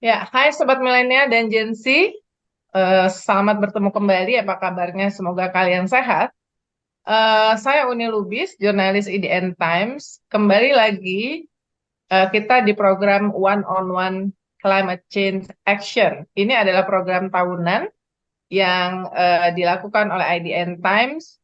Ya, hai Sobat Milenial dan Gen Z. Selamat bertemu kembali. Apa kabarnya? Semoga kalian sehat. Saya Uni Lubis, jurnalis IDN Times. Kembali lagi kita di program One on One Climate Change Action. Ini adalah program tahunan yang dilakukan oleh IDN Times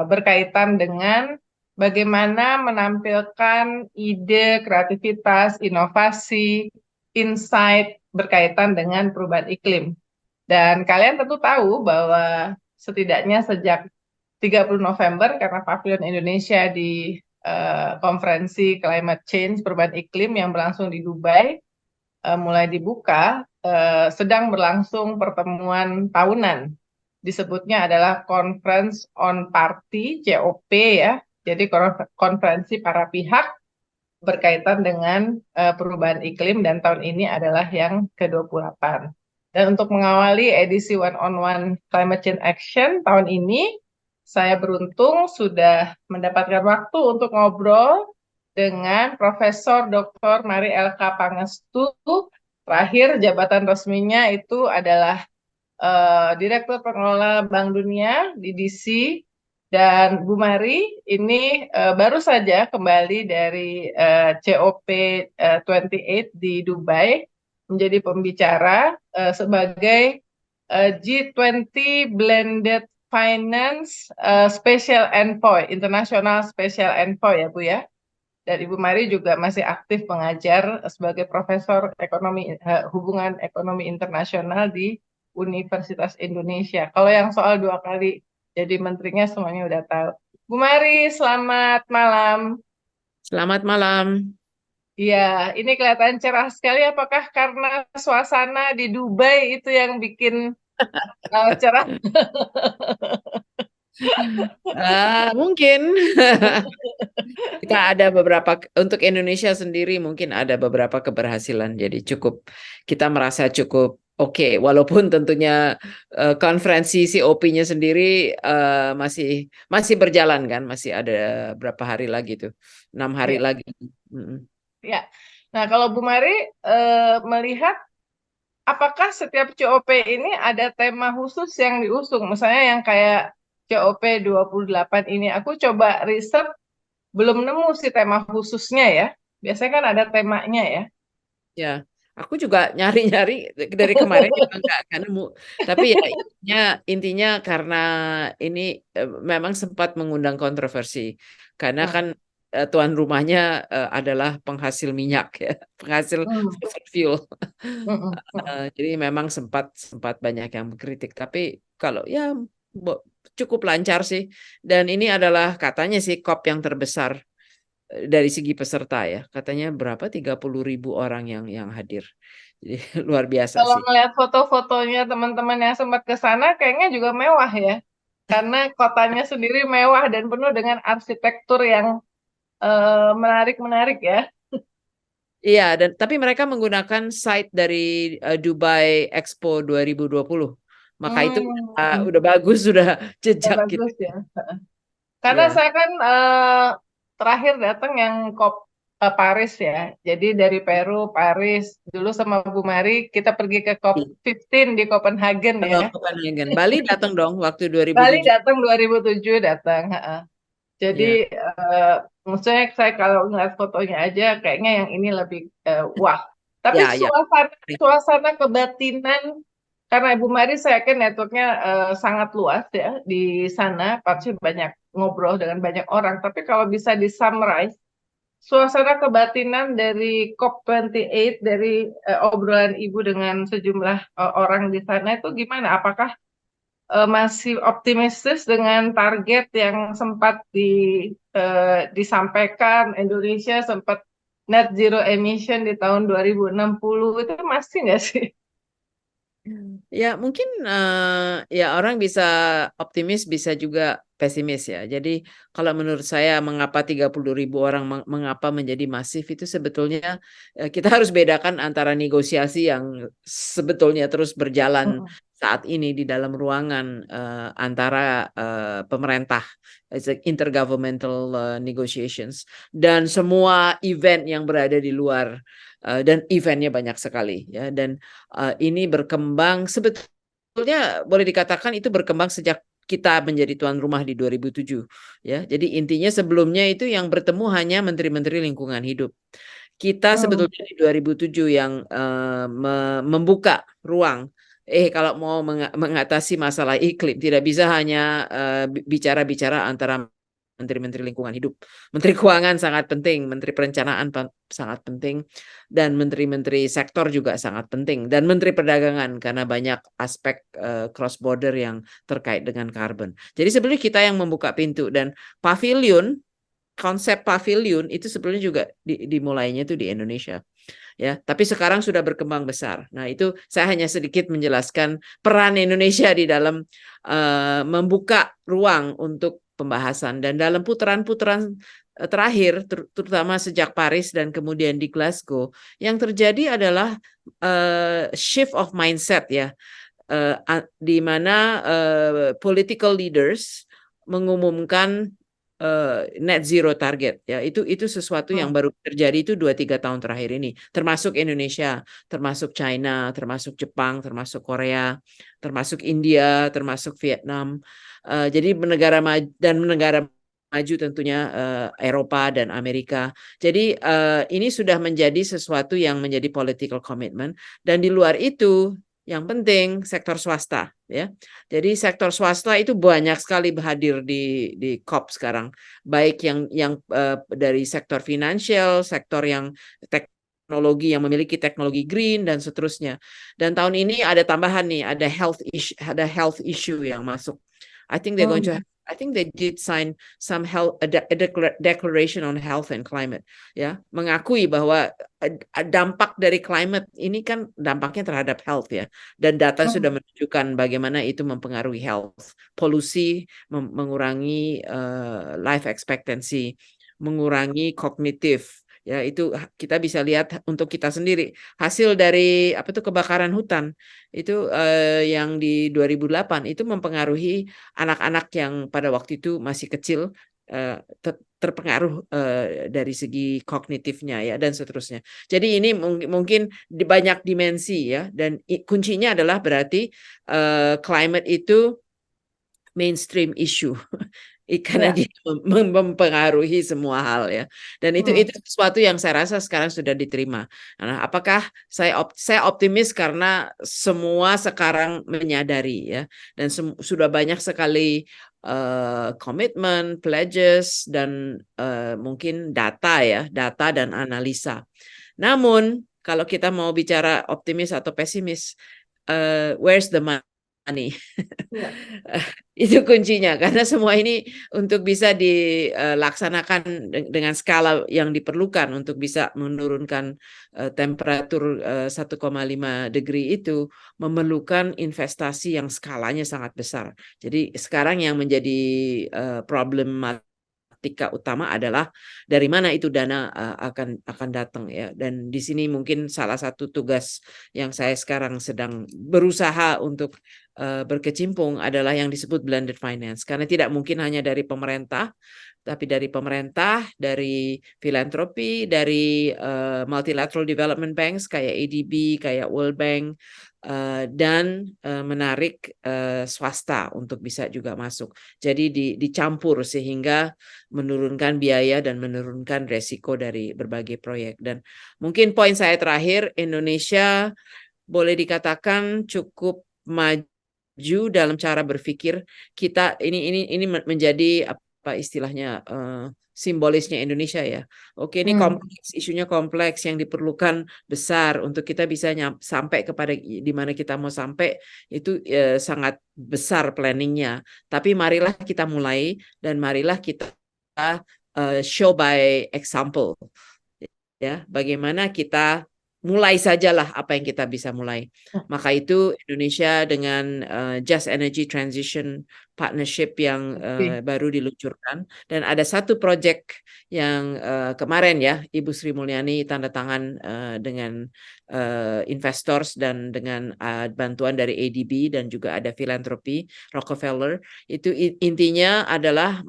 berkaitan dengan bagaimana menampilkan ide, kreativitas, inovasi, insight berkaitan dengan perubahan iklim. Dan kalian tentu tahu bahwa setidaknya sejak 30 November karena Pavilion Indonesia di konferensi Climate Change perubahan iklim yang berlangsung di Dubai mulai dibuka, sedang berlangsung pertemuan tahunan. Disebutnya adalah Conference on Party, COP ya. Jadi konferensi para pihak berkaitan dengan perubahan iklim dan tahun ini adalah yang ke-28. Dan untuk mengawali edisi One on One Climate Change Action tahun ini, saya beruntung sudah mendapatkan waktu untuk ngobrol dengan Profesor Dr. Mari Elka Pangestu. Terakhir jabatan resminya itu adalah Direktur Pengelola Bank Dunia di DC, dan Bu Mari ini baru saja kembali dari COP 28 di Dubai menjadi pembicara sebagai G20 Blended Finance Special Envoy, International Special Envoy ya Bu ya. Dan Ibu Mari juga masih aktif mengajar sebagai Profesor Hubungan Ekonomi Internasional di Universitas Indonesia. Kalau yang soal 2 kali jadi menterinya semuanya udah tahu. Bu Mari, selamat malam. Selamat malam. Iya, ini kelihatan cerah sekali. Apakah karena suasana di Dubai itu yang bikin cerah? Mungkin kita ada beberapa untuk Indonesia sendiri mungkin ada beberapa keberhasilan. Jadi kita merasa cukup oke. Walaupun tentunya konferensi COP-nya sendiri masih berjalan kan, masih ada berapa hari lagi tuh, 6 hari Iya, lagi. Mm-mm. ya. Nah, kalau Bu Mari melihat apakah setiap COP ini ada tema khusus yang diusung? Misalnya yang kayak COP 28 ini, aku coba riset, belum nemu sih tema khususnya ya. Biasanya kan ada temanya ya. Ya, aku juga nyari-nyari dari kemarin juga nggak nemu. Tapi ya intinya karena ini memang sempat mengundang kontroversi karena Hmm, kan tuan rumahnya adalah penghasil minyak ya, penghasil hmm, fossil fuel. hmm, hmm. Jadi memang sempat sempat banyak yang mengkritik. Tapi kalau ya cukup lancar sih. Dan ini adalah katanya sih COP yang terbesar dari segi peserta ya, katanya berapa 30.000 orang yang hadir. Jadi luar biasa Kalau sih. ngeliat foto-fotonya teman-teman yang sempat ke sana, kayaknya juga mewah ya. Karena kotanya sendiri mewah dan penuh dengan arsitektur yang menarik-menarik ya. Iya, dan tapi mereka menggunakan site dari Dubai Expo 2020. Maka itu Hmm, udah bagus, sudah ya jejak gitu. bagus ya. Karena Iya. saya kan terakhir datang yang COP Paris ya. Jadi dari Peru, Paris, dulu sama Bu Mari kita pergi ke COP 15 di Copenhagen ya. Kalau Copenhagen, Bali datang dong waktu Bali 2007. datang 2007 datang. Ha-ha. Jadi Ya. maksudnya saya kalau ngeliat fotonya aja kayaknya yang ini lebih wah. Tapi Ya, ya. suasana kebatinan karena Ibu Mari saya yakin networknya sangat luas ya di sana, pasti banyak ngobrol dengan banyak orang. Tapi kalau bisa di summarize suasana kebatinan dari COP28 dari obrolan Ibu dengan sejumlah orang di sana itu gimana? Apakah masih optimistis dengan target yang sempat disampaikan Indonesia sempat net zero emission di tahun 2060 itu masih nggak sih? Ya, mungkin ya orang bisa optimis, bisa juga pesimis ya. Jadi kalau menurut saya mengapa 30.000 orang mengapa menjadi masif itu sebetulnya kita harus bedakan antara negosiasi yang sebetulnya terus berjalan Mm-mm. saat ini di dalam ruangan antara pemerintah, intergovernmental negotiations, dan semua event yang berada di luar, dan eventnya banyak sekali ya, dan ini berkembang sebetulnya boleh dikatakan itu berkembang sejak kita menjadi tuan rumah di 2007 ya. Jadi intinya sebelumnya itu yang bertemu hanya menteri-menteri lingkungan hidup. Kita Hmm. sebetulnya di 2007 yang membuka ruang. Kalau mau mengatasi masalah iklim, tidak bisa hanya bicara-bicara antara menteri-menteri lingkungan hidup. Menteri Keuangan sangat penting, Menteri Perencanaan sangat penting, dan menteri-menteri sektor juga sangat penting, dan Menteri Perdagangan karena banyak aspek cross border yang terkait dengan karbon. Jadi sebenarnya kita yang membuka pintu, dan pavilion, konsep pavilion itu sebenarnya juga dimulainya itu di Indonesia ya, tapi sekarang sudah berkembang besar. Nah, itu saya hanya sedikit menjelaskan peran Indonesia di dalam membuka ruang untuk pembahasan, dan dalam putaran-putaran terakhir, terutama sejak Paris dan kemudian di Glasgow, yang terjadi adalah shift of mindset ya, di mana political leaders mengumumkan net zero target ya, itu sesuatu yang Hmm. baru terjadi itu 2-3 tahun terakhir ini, termasuk Indonesia, termasuk China, termasuk Jepang, termasuk Korea, termasuk India, termasuk Vietnam. Jadi negara maju dan negara maju tentunya Eropa dan Amerika. Jadi ini sudah menjadi sesuatu yang menjadi political commitment, dan di luar itu yang penting sektor swasta ya. Jadi sektor swasta itu banyak sekali hadir di COP sekarang, baik yang dari sektor finansial, sektor yang teknologi yang memiliki teknologi green dan seterusnya. Dan tahun ini ada tambahan nih, ada health issue yang masuk. I think they're going to Hmm. I think they did sign some declaration on health and climate ya, mengakui bahwa dampak dari climate ini kan dampaknya terhadap health ya, dan data sudah Hmm. menunjukkan bagaimana itu mempengaruhi health, polusi, mengurangi life expectancy, mengurangi kognitif ya, itu kita bisa lihat untuk kita sendiri hasil dari apa tuh kebakaran hutan itu yang di 2008 itu mempengaruhi anak-anak yang pada waktu itu masih kecil, terpengaruh dari segi kognitifnya ya, dan seterusnya. Jadi ini mungkin di banyak dimensi ya, dan kuncinya adalah berarti climate itu mainstream issue. Karena Ya. dia mempengaruhi semua hal ya, dan itu Hmm. sesuatu yang saya rasa sekarang sudah diterima. Nah, apakah saya optimis karena semua sekarang menyadari ya, dan sudah banyak sekali komitmen, pledges, dan mungkin data dan analisa. Namun kalau kita mau bicara optimis atau pesimis, where's the money? Ya. Itu kuncinya, karena semua ini untuk bisa dilaksanakan dengan skala yang diperlukan untuk bisa menurunkan temperatur 1,5 degree itu memerlukan investasi yang skalanya sangat besar. Jadi sekarang yang menjadi problematika utama adalah dari mana itu dana akan datang ya, dan di sini mungkin salah satu tugas yang saya sekarang sedang berusaha untuk berkecimpung adalah yang disebut blended finance, karena tidak mungkin hanya dari pemerintah, tapi dari pemerintah, dari filantropi, dari multilateral development banks kayak ADB, kayak World Bank, dan menarik swasta untuk bisa juga masuk. Jadi dicampur sehingga menurunkan biaya dan menurunkan resiko dari berbagai proyek. Dan mungkin poin saya terakhir, Indonesia boleh dikatakan cukup maju dalam cara berpikir. Kita ini menjadi apa istilahnya, simbolisnya Indonesia ya. Oke, ini Hmm. kompleks, isunya kompleks, yang diperlukan besar untuk kita bisa sampai kepada di mana kita mau sampai itu sangat besar planningnya. Tapi marilah kita mulai, dan marilah kita show by example ya, bagaimana kita mulai sajalah apa yang kita bisa mulai. Maka itu Indonesia dengan Just Energy Transition Partnership yang baru diluncurkan, dan ada satu proyek yang kemarin ya Ibu Sri Mulyani tanda tangan dengan investors dan dengan bantuan dari ADB dan juga ada filantropi Rockefeller. Itu intinya adalah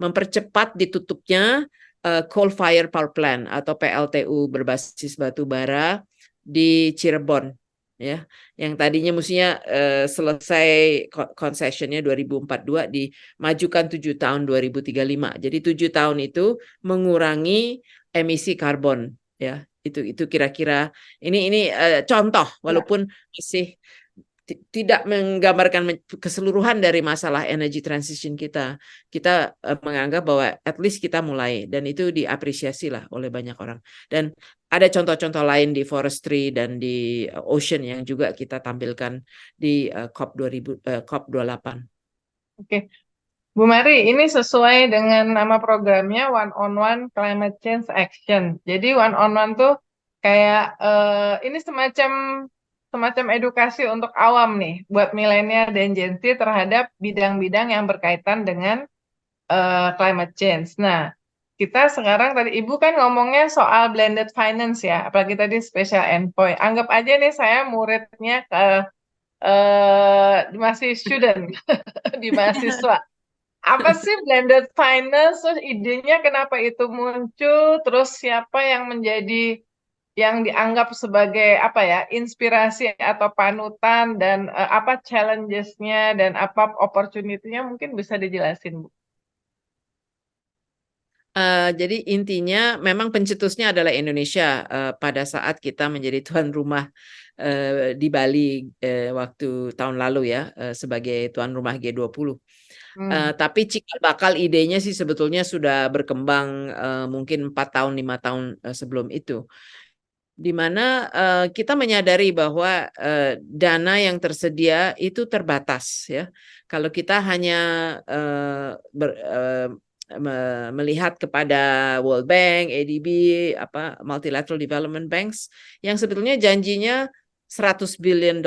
mempercepat ditutupnya coal fire power plant atau PLTU berbasis batu bara di Cirebon, ya, yang tadinya mestinya selesai concessionnya 2042 dimajukan 7 tahun 2035. Jadi 7 tahun itu mengurangi emisi karbon, ya. Itu kira-kira ini contoh, walaupun masih tidak menggambarkan keseluruhan dari masalah energy transition kita. Kita menganggap bahwa at least kita mulai, dan itu diapresiasi lah oleh banyak orang. Dan ada contoh-contoh lain di forestry dan di ocean yang juga kita tampilkan di COP28. Oke, Bu Mary, ini sesuai dengan nama programnya One on One Climate Change Action. Jadi One on One tuh kayak ini semacam edukasi untuk awam nih, buat milenial dan Gen Z terhadap bidang-bidang yang berkaitan dengan climate change. Nah, kita sekarang tadi Ibu kan ngomongnya soal blended finance ya, apalagi tadi special endpoint. Anggap aja nih saya muridnya masih student di mahasiswa. Apa sih blended finance? Terus idenya kenapa itu muncul? Terus siapa yang menjadi yang dianggap sebagai apa ya, inspirasi atau panutan, dan apa challenges-nya dan apa opportunity-nya, mungkin bisa dijelasin, Bu. Jadi intinya memang pencetusnya adalah Indonesia pada saat kita menjadi tuan rumah di Bali waktu tahun lalu ya, sebagai tuan rumah G20. Tapi cikal bakal idenya sih sebetulnya sudah berkembang mungkin 4 tahun 5 tahun sebelum itu, di mana kita menyadari bahwa dana yang tersedia itu terbatas ya. Kalau kita hanya melihat kepada World Bank, ADB, Multilateral Development Banks, yang sebetulnya janjinya $100 billion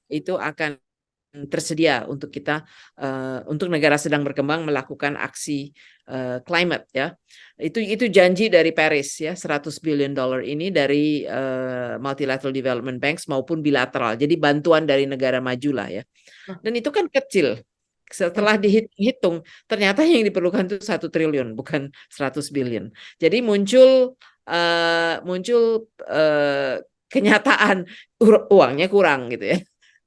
itu akan tersedia untuk kita, untuk negara sedang berkembang melakukan aksi climate ya. Itu janji dari Paris ya, $100 billion ini dari Multilateral Development Banks maupun bilateral. Jadi bantuan dari negara maju lah ya. Dan itu kan kecil. Setelah dihitung, ternyata yang diperlukan itu 1 triliun, bukan 100 billion. Jadi muncul kenyataan uangnya kurang gitu ya.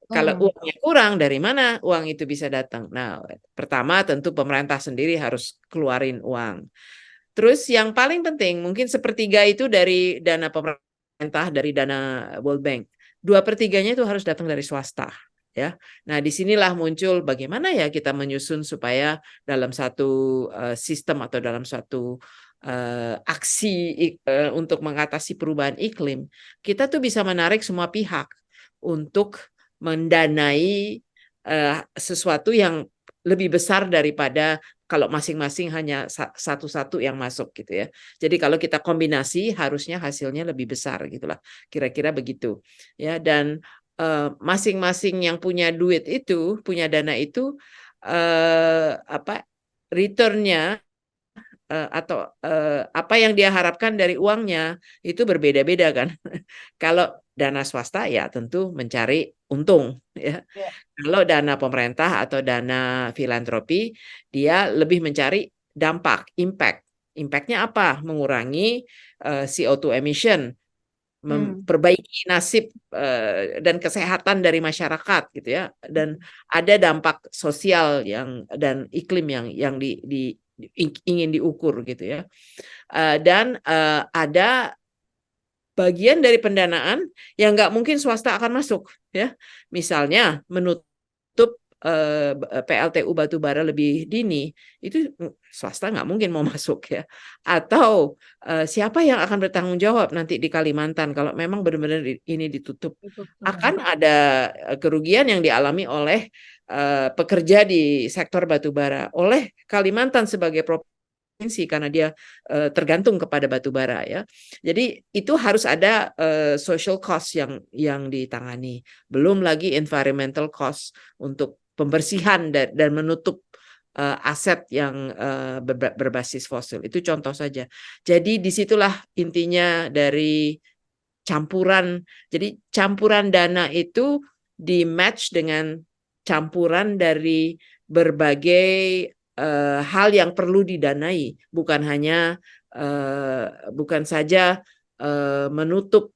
Kalau uangnya kurang, dari mana uang itu bisa datang? Nah, pertama tentu pemerintah sendiri harus keluarin uang. Terus yang paling penting mungkin sepertiga itu dari dana pemerintah, dari dana World Bank. 2/3-nya itu harus datang dari swasta. Ya, nah disinilah muncul bagaimana ya kita menyusun supaya dalam satu sistem atau dalam suatu aksi untuk mengatasi perubahan iklim, kita tuh bisa menarik semua pihak untuk mendanai sesuatu yang lebih besar daripada kalau masing-masing hanya satu-satu yang masuk gitu ya. Jadi kalau kita kombinasi harusnya hasilnya lebih besar gitulah. Kira-kira begitu. Ya, dan masing-masing yang punya duit itu, punya dana itu return-nya atau apa yang dia harapkan dari uangnya itu berbeda-beda kan. Kalau dana swasta ya tentu mencari untung ya. Kalau dana pemerintah atau dana filantropi dia lebih mencari dampak, impact. Impact-nya apa? Mengurangi CO2 emission, memperbaiki nasib dan kesehatan dari masyarakat gitu ya, dan ada dampak sosial dan iklim yang ingin diukur gitu ya, dan ada bagian dari pendanaan yang nggak mungkin swasta akan masuk ya, misalnya menutup PLTU batu bara lebih dini, itu swasta nggak mungkin mau masuk ya. Atau siapa yang akan bertanggung jawab nanti di Kalimantan kalau memang benar-benar ini ditutup? Akan ada kerugian yang dialami oleh pekerja di sektor batu bara, oleh Kalimantan sebagai provinsi karena dia tergantung kepada batu bara ya. Jadi itu harus ada social cost yang ditangani. Belum lagi environmental cost untuk pembersihan dan menutup aset yang berbasis fosil. Itu contoh saja. Jadi disitulah intinya dari campuran. Jadi campuran dana itu di match dengan campuran dari berbagai hal yang perlu didanai, bukan hanya bukan saja menutup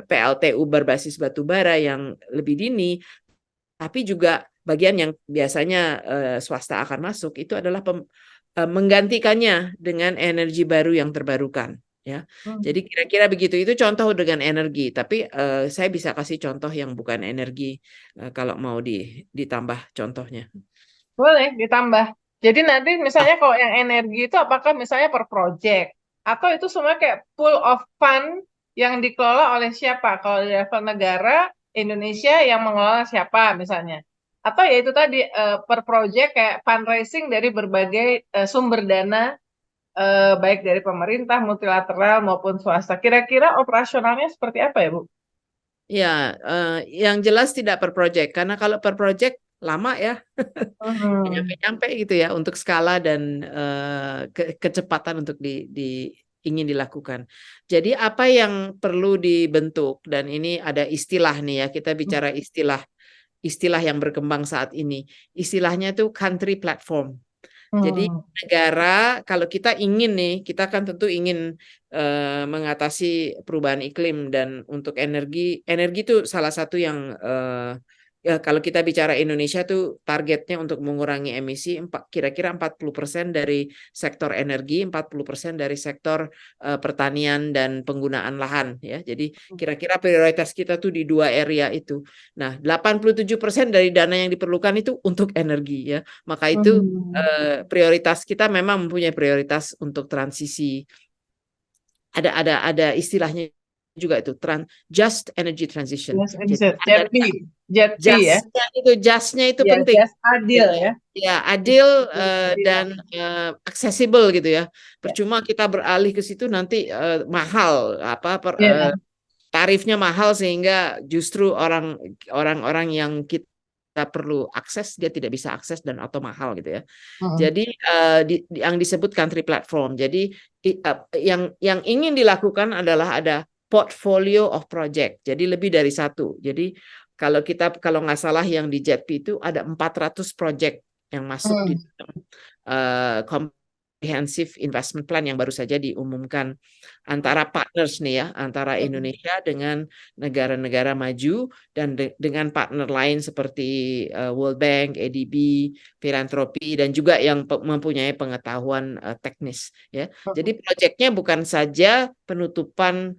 PLTU berbasis batu bara yang lebih dini, tapi juga bagian yang biasanya swasta akan masuk itu adalah menggantikannya dengan energi baru yang terbarukan. Ya, jadi kira-kira begitu. Itu contoh dengan energi. Tapi saya bisa kasih contoh yang bukan energi kalau mau ditambah contohnya. Boleh ditambah. Jadi nanti misalnya kalau yang energi itu apakah misalnya per project atau itu semua kayak pool of fund yang dikelola oleh siapa? Kalau di level negara, Indonesia yang mengelola siapa misalnya? Atau ya itu tadi per project kayak fundraising dari berbagai sumber dana baik dari pemerintah, multilateral maupun swasta. Kira-kira operasionalnya seperti apa ya, Bu? Ya, yang jelas tidak per project karena kalau per project lama ya. Nyampe-nyampe gitu ya untuk skala dan kecepatan untuk ingin dilakukan. Jadi apa yang perlu dibentuk dan ini ada istilah nih ya, kita bicara istilah yang berkembang saat ini. Istilahnya itu country platform. Jadi negara kalau kita ingin nih, kita kan tentu ingin mengatasi perubahan iklim dan untuk energi itu salah satu yang ya kalau kita bicara Indonesia tuh targetnya untuk mengurangi emisi kira-kira 40% dari sektor energi, 40% dari sektor pertanian dan penggunaan lahan ya. Jadi kira-kira prioritas kita tuh di dua area itu. Nah, 87% dari dana yang diperlukan itu untuk energi ya. Maka itu prioritas kita memang mempunyai prioritas untuk transisi. Ada istilahnya juga itu just energy transition. Jadi JETP ya. Justnya itu Ya, penting. just adil ya. Ya, adil dan accessible gitu ya. Percuma kita beralih ke situ nanti mahal tarifnya mahal sehingga justru orang-orang yang kita perlu akses dia tidak bisa akses dan atau mahal gitu ya. Jadi yang disebut country platform. Jadi yang ingin dilakukan adalah ada portfolio of project. Jadi lebih dari satu. Jadi kalau nggak salah yang di JETP itu ada 400 project yang masuk di Comprehensive Investment Plan yang baru saja diumumkan antara partners nih ya, antara Indonesia dengan negara-negara maju dan dengan partner lain seperti World Bank, ADB, filantropi dan juga yang mempunyai pengetahuan teknis ya. Jadi proyeknya bukan saja penutupan.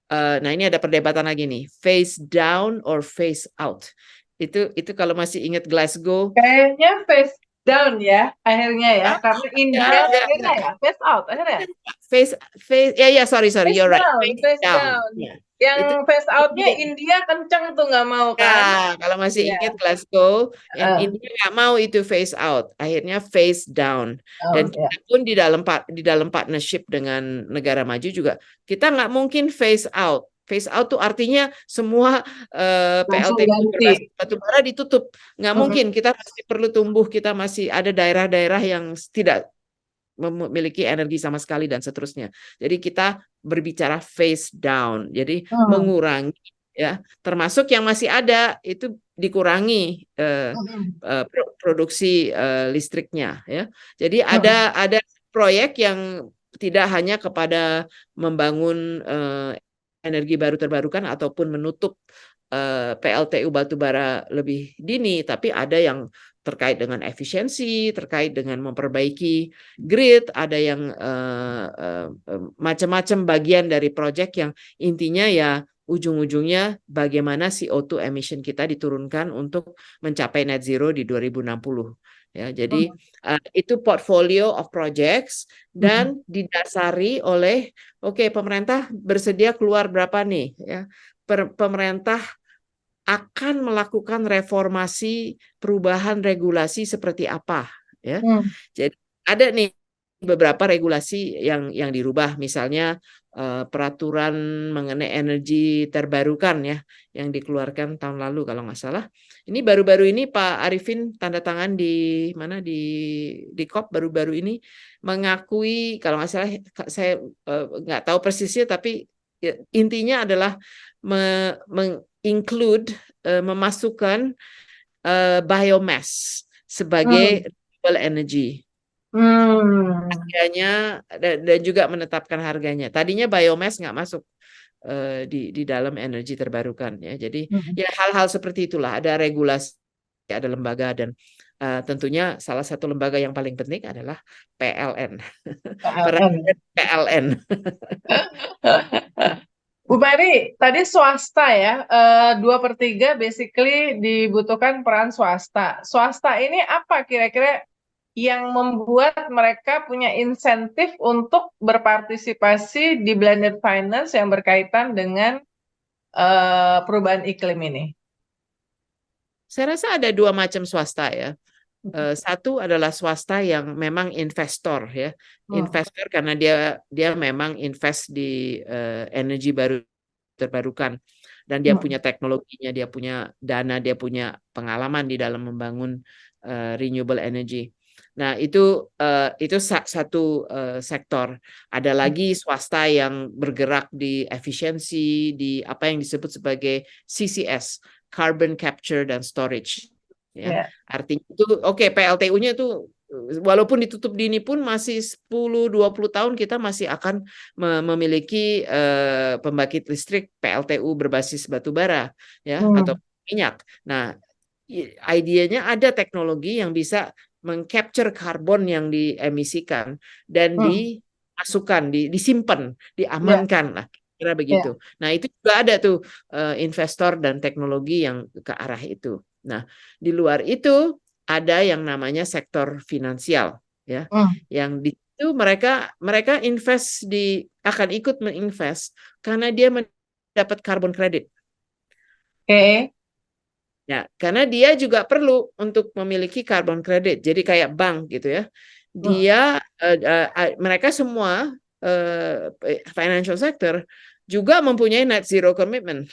Nah ini ada perdebatan lagi nih, phase down or phase out. Itu kalau masih ingat Glasgow. Kayaknya phase down ya akhirnya ya, karena India akhirnya ya phase out akhirnya. Phase sorry you're right. Phase down. Yeah. Yang phase outnya India kenceng tuh nggak mau kan? Kalau masih ingat Glasgow, India nggak mau itu phase out, akhirnya phase down. Dan kita pun di dalam partnership dengan negara maju juga kita nggak mungkin phase out. Phase out tuh artinya semua PLTU berbasis batu bara ditutup. Nggak mungkin, kita masih perlu tumbuh, kita masih ada daerah-daerah yang tidak memiliki energi sama sekali dan seterusnya. Jadi kita berbicara phase down. Jadi mengurangi ya, termasuk yang masih ada itu dikurangi produksi listriknya ya. Jadi ada proyek yang tidak hanya kepada membangun energi baru terbarukan ataupun menutup PLTU batubara lebih dini, tapi ada yang terkait dengan efisiensi, terkait dengan memperbaiki grid, ada yang macam-macam bagian dari proyek yang intinya ya ujung-ujungnya bagaimana CO2 emission kita diturunkan untuk mencapai net zero di 2060. Ya, jadi itu portfolio of projects dan didasari oleh pemerintah bersedia keluar berapa nih ya. Pemerintah akan melakukan reformasi perubahan regulasi seperti apa ya. Jadi ada nih beberapa regulasi yang dirubah, misalnya peraturan mengenai energi terbarukan ya, yang dikeluarkan tahun lalu kalau nggak salah. Ini baru-baru ini Pak Arifin tanda tangan di mana di COP baru-baru ini mengakui, kalau nggak salah saya nggak tahu persisnya, tapi intinya adalah include memasukkan biomass Hmm. sebagai renewable energy. Hmm. Harganya dan juga menetapkan harganya. Tadinya biomass nggak masuk di dalam energi terbarukan ya. Jadi Hmm. ya hal-hal seperti itulah, ada regulasi, ada lembaga, dan tentunya salah satu lembaga yang paling penting adalah PLN. PLN. Peraturan PLN. Bu Mary, tadi swasta ya, 2/3 basically dibutuhkan peran swasta. Swasta ini apa kira-kira yang membuat mereka punya insentif untuk berpartisipasi di blended finance yang berkaitan dengan perubahan iklim ini? Saya rasa ada dua macam swasta ya. Satu adalah swasta yang memang investor ya, Hmm. investor karena dia memang invest di energi baru terbarukan, dan dia Hmm. punya teknologinya, dia punya dana, dia punya pengalaman di dalam membangun renewable energy. Nah itu satu sektor. Ada lagi swasta yang bergerak di efisiensi, di apa yang disebut sebagai CCS, carbon capture dan storage. Ya, Ya. artinya itu oke, PLTU-nya itu walaupun ditutup dini pun masih 10-20 tahun kita masih akan memiliki pembangkit listrik PLTU berbasis batu bara ya, atau Hmm. minyak. Nah, idenya ada teknologi yang bisa mengcapture karbon yang diemisikan dan Hmm. dimasukkan, disimpan, Ya. diamankan lah, kira begitu. Ya. Nah, itu juga ada tuh investor dan teknologi yang ke arah itu. Nah, di luar itu ada yang namanya sektor finansial ya, Hmm. yang di situ mereka mereka invest akan ikut menginvest karena dia mendapat carbon credit. Oke. Ya, karena dia juga perlu untuk memiliki carbon credit. Jadi kayak bank gitu ya. Hmm. Mereka semua financial sector juga mempunyai net zero commitment.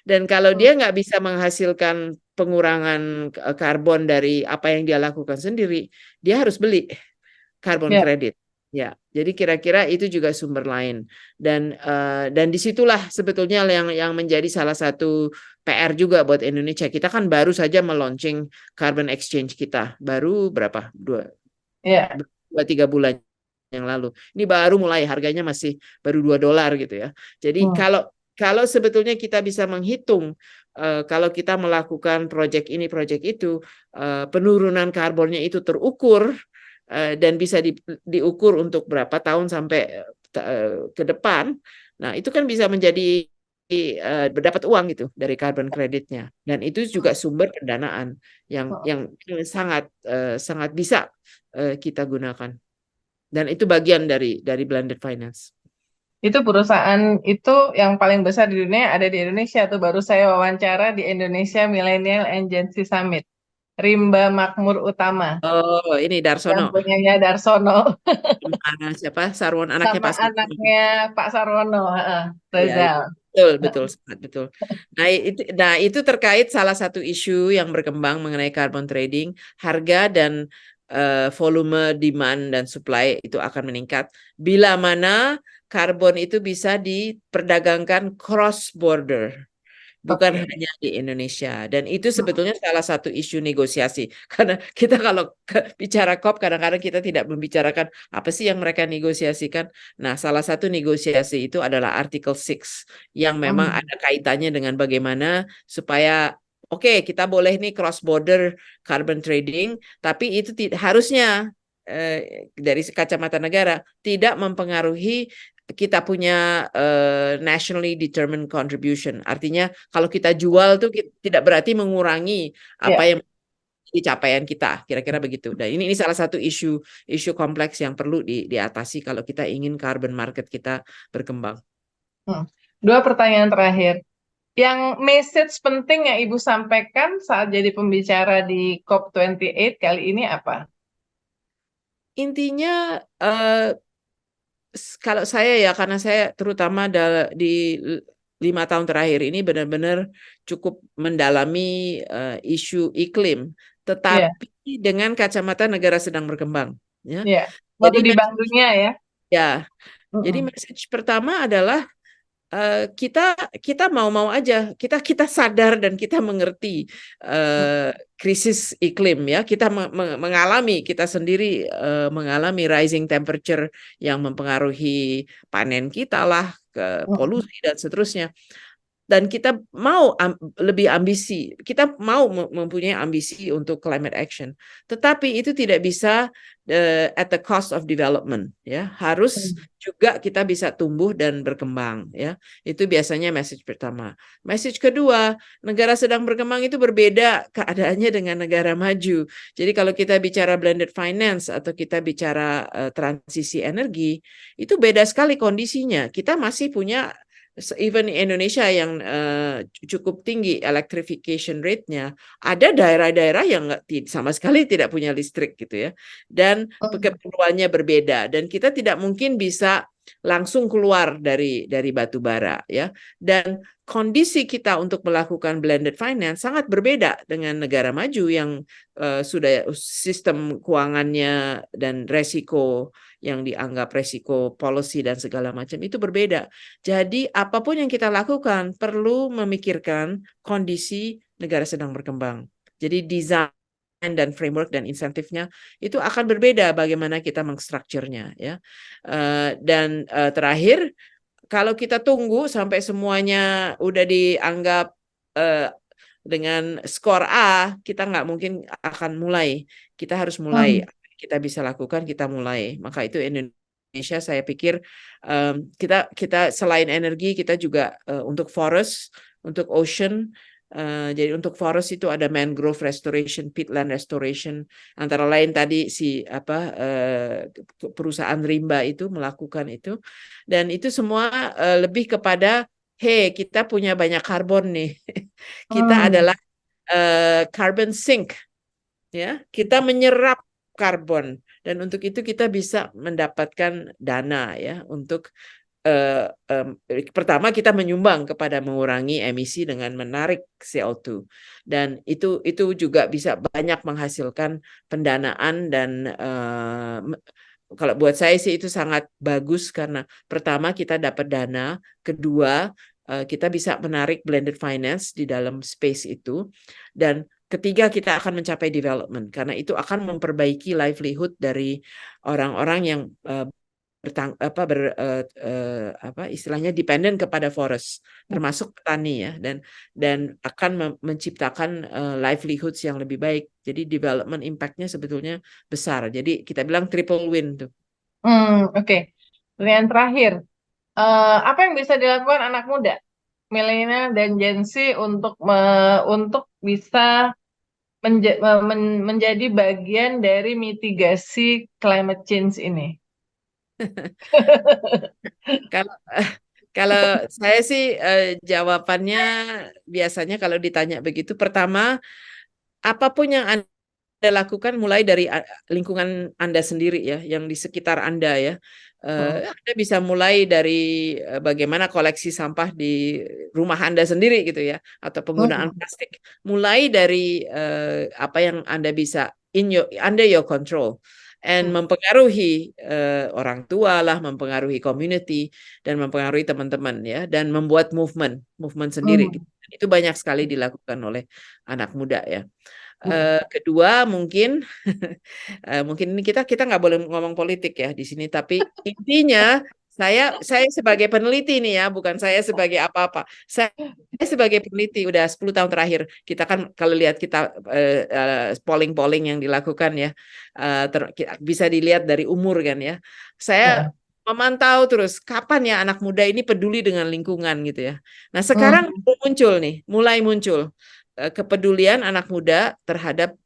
Dan kalau Hmm. dia nggak bisa menghasilkan pengurangan karbon dari apa yang dia lakukan sendiri, dia harus beli carbon Ya. credit. Ya, jadi kira-kira itu juga sumber lain, dan disitulah sebetulnya yang menjadi salah satu PR juga buat Indonesia. Kita kan baru saja meluncing carbon exchange kita, baru berapa Ya. dua tiga bulan yang lalu. Ini baru mulai, harganya masih baru $2 gitu ya. Jadi Hmm. kalau sebetulnya kita bisa menghitung kalau kita melakukan proyek ini, proyek itu, penurunan karbonnya itu terukur dan bisa diukur untuk berapa tahun sampai ke depan. Nah, itu kan bisa menjadi berdapat uang gitu dari carbon creditnya, dan itu juga sumber pendanaan Hmm. yang sangat sangat bisa kita gunakan, dan itu bagian dari blended finance. Itu perusahaan itu yang paling besar di dunia ada di Indonesia tuh. Baru saya wawancara di Indonesia Millennial Agency Summit. Rimba Makmur Utama Oh, ini yang Darsono. punyanya Darsono Siapa? Sarwon, anaknya sama Pak Sarwon. anaknya Pak Sarwono, Ya, Rezal. betul, betul, sangat betul. Nah itu terkait salah satu isu yang berkembang mengenai carbon trading, harga dan volume demand dan supply itu akan meningkat bila mana karbon itu bisa diperdagangkan cross border, bukan Oke. hanya di Indonesia. Dan itu sebetulnya salah satu isu negosiasi. Karena kita kalau bicara COP, kadang-kadang kita tidak membicarakan apa sih yang mereka negosiasikan. Nah, salah satu negosiasi itu adalah Article 6, yang memang Hmm. ada kaitannya dengan bagaimana supaya, oke, kita boleh nih cross border carbon trading, tapi itu harusnya dari kacamata negara tidak mempengaruhi kita punya nationally determined contribution. Artinya kalau kita jual tuh tidak berarti mengurangi apa Ya. yang menjadi capaian kita, kira-kira begitu. Dan ini salah satu isu kompleks yang perlu diatasi kalau kita ingin carbon market kita berkembang. Hmm. Dua pertanyaan terakhir. Yang message penting yang Ibu sampaikan saat jadi pembicara di COP28 kali ini apa? intinya kalau saya ya, karena saya terutama di 5 tahun terakhir ini benar-benar cukup mendalami isu iklim, Iya, tetapi dengan kacamata negara sedang berkembang. Ya, iya. Waktu jadi di Bank Dunia ya. ya, jadi Mm-mm. message pertama adalah kita kita mau-mau aja, kita sadar dan kita mengerti krisis iklim ya, kita mengalami kita sendiri mengalami rising temperature yang mempengaruhi panen kita lah, ke Mm-mm. polusi dan seterusnya. Dan kita mau lebih ambisi, kita mau mempunyai ambisi untuk climate action, tetapi itu tidak bisa at the cost of development ya, harus juga kita bisa tumbuh dan berkembang ya. Itu biasanya message pertama. Message kedua, negara sedang berkembang itu berbeda keadaannya dengan negara maju. Jadi kalau kita bicara blended finance atau kita bicara transisi energi, itu beda sekali kondisinya. Kita masih punya, even Indonesia yang cukup tinggi electrification rate-nya, ada daerah-daerah yang sama sekali tidak punya listrik gitu ya, dan Mm. keperluannya berbeda, dan kita tidak mungkin bisa langsung keluar dari batu bara ya, dan kondisi kita untuk melakukan blended finance sangat berbeda dengan negara maju yang sudah sistem keuangannya dan resiko yang dianggap resiko policy dan segala macam itu berbeda. Jadi apapun yang kita lakukan perlu memikirkan kondisi negara sedang berkembang. Jadi desain dan framework dan insentifnya itu akan berbeda bagaimana kita mengstrukturnya ya. Dan terakhir, kalau kita tunggu sampai semuanya udah dianggap uh, dengan skor A, kita nggak mungkin akan mulai. Kita harus mulai. Mm. Kita bisa lakukan, kita mulai. Maka itu Indonesia, saya pikir kita kita selain energi, kita juga untuk forest, untuk ocean. Jadi untuk forest itu ada mangrove restoration, peatland restoration. Antara lain tadi si perusahaan rimba itu melakukan itu. Dan itu semua lebih kepada, hey, kita punya banyak karbon nih. Kita Mm. adalah carbon sink, ya. Kita menyerap karbon, dan untuk itu kita bisa mendapatkan dana ya untuk pertama kita menyumbang kepada mengurangi emisi dengan menarik CO2, dan itu juga bisa banyak menghasilkan pendanaan. Dan kalau buat saya sih itu sangat bagus, karena pertama kita dapat dana, kedua kita bisa menarik blended finance di dalam space itu, dan ketiga kita akan mencapai development, karena itu akan memperbaiki livelihood dari orang-orang yang istilahnya dependent kepada forest, termasuk petani ya, dan akan menciptakan livelihoods yang lebih baik. Jadi development impact-nya sebetulnya besar. Jadi kita bilang triple win tuh. Oke. Pertanyaan terakhir. Apa yang bisa dilakukan anak muda, milenial dan Gen Z untuk bisa menjadi bagian dari mitigasi climate change ini? Kalau kalau saya sih jawabannya biasanya kalau ditanya begitu, pertama, apapun yang Anda lakukan mulai dari lingkungan Anda sendiri ya, yang di sekitar Anda ya. Hmm. Anda bisa mulai dari bagaimana koleksi sampah di rumah Anda sendiri gitu ya, atau penggunaan Hmm. plastik. Mulai dari apa yang Anda bisa under your control, and mempengaruhi orang tua lah, mempengaruhi community, dan mempengaruhi teman-teman ya, dan membuat movement sendiri gitu. Hmm. Itu banyak sekali dilakukan oleh anak muda ya. Hmm. Kedua mungkin mungkin ini kita nggak boleh ngomong politik ya di sini, tapi intinya saya sebagai peneliti nih ya, bukan saya sebagai apa-apa. Saya sebagai peneliti udah 10 tahun terakhir, kita kan kalau lihat kita polling-polling yang dilakukan ya, bisa dilihat dari umur kan ya. Saya memantau terus kapan ya anak muda ini peduli dengan lingkungan gitu ya. Nah, sekarang Hmm. mulai muncul kepedulian anak muda terhadap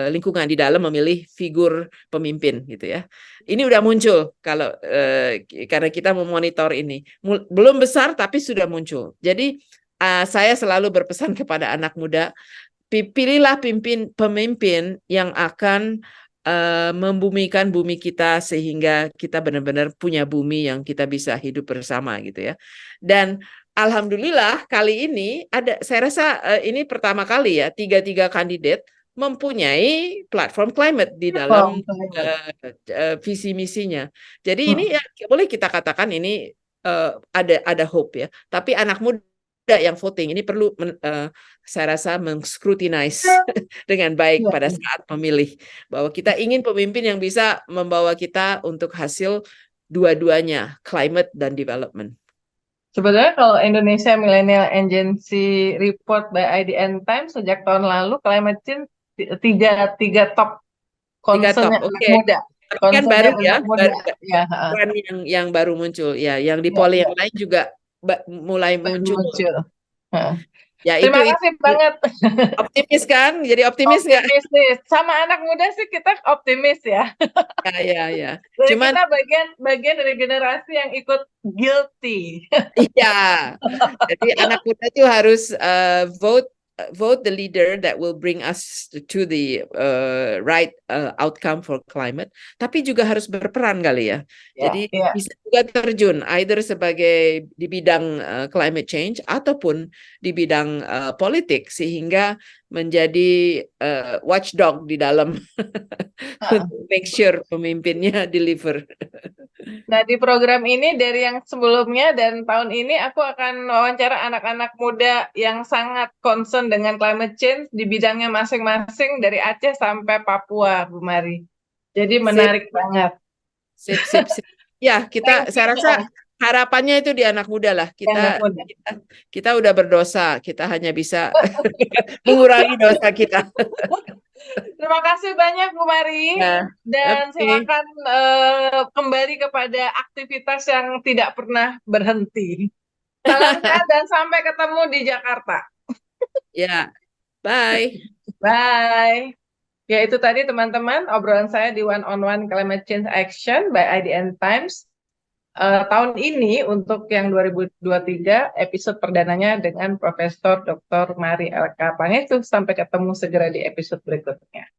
lingkungan di dalam memilih figur pemimpin gitu ya. Ini udah muncul kalau karena kita memonitor ini. Belum besar tapi sudah muncul. Jadi saya selalu berpesan kepada anak muda, pilihlah pemimpin yang akan membumikan bumi kita sehingga kita benar-benar punya bumi yang kita bisa hidup bersama gitu ya. Dan alhamdulillah kali ini saya rasa ini pertama kali ya tiga kandidat mempunyai platform climate di dalam visi misinya. Jadi ini ya boleh kita katakan ini ada hope ya. Tapi anak muda yang voting ini perlu saya rasa menscrutinize dengan baik pada saat memilih bahwa kita ingin pemimpin yang bisa membawa kita untuk hasil dua-duanya, climate dan development. Sebenarnya kalau Indonesia Millennial Agency Report by IDN Times sejak tahun lalu climate change tiga top concern anak muda. Kan baru ya, ya. Trend yang baru muncul ya, yang di poli yang lain juga mulai muncul. Ya, terima kasih banget. Optimis kan? Jadi optimis nggak? Optimis. Sama anak muda sih kita optimis ya. Ya. Cuman kita bagian dari generasi yang ikut guilty. Iya. Jadi anak muda itu harus vote the leader that will bring us to the right outcome for climate, tapi juga harus berperan kali ya. Jadi bisa juga terjun either sebagai di bidang climate change ataupun di bidang politik sehingga menjadi watchdog di dalam make sure pemimpinnya deliver. Nah, di program ini dari yang sebelumnya dan tahun ini aku akan wawancara anak-anak muda yang sangat concern dengan climate change di bidangnya masing-masing dari Aceh sampai Papua, Bu Mari. Jadi menarik banget. Sip. Ya, saya rasa harapannya itu di anak muda lah. Kita udah berdosa, kita hanya bisa mengurangi dosa kita. Terima kasih banyak Bu Mari, dan silakan kembali kepada aktivitas yang tidak pernah berhenti. Salam sehat dan sampai ketemu di Jakarta. Ya, bye. Bye. Ya, itu tadi teman-teman obrolan saya di One on One Climate Change Action by IDN Times. Tahun ini untuk yang 2023 episode perdananya dengan Profesor Dr. Mari Elka Pangestu. Sampai ketemu segera di episode berikutnya.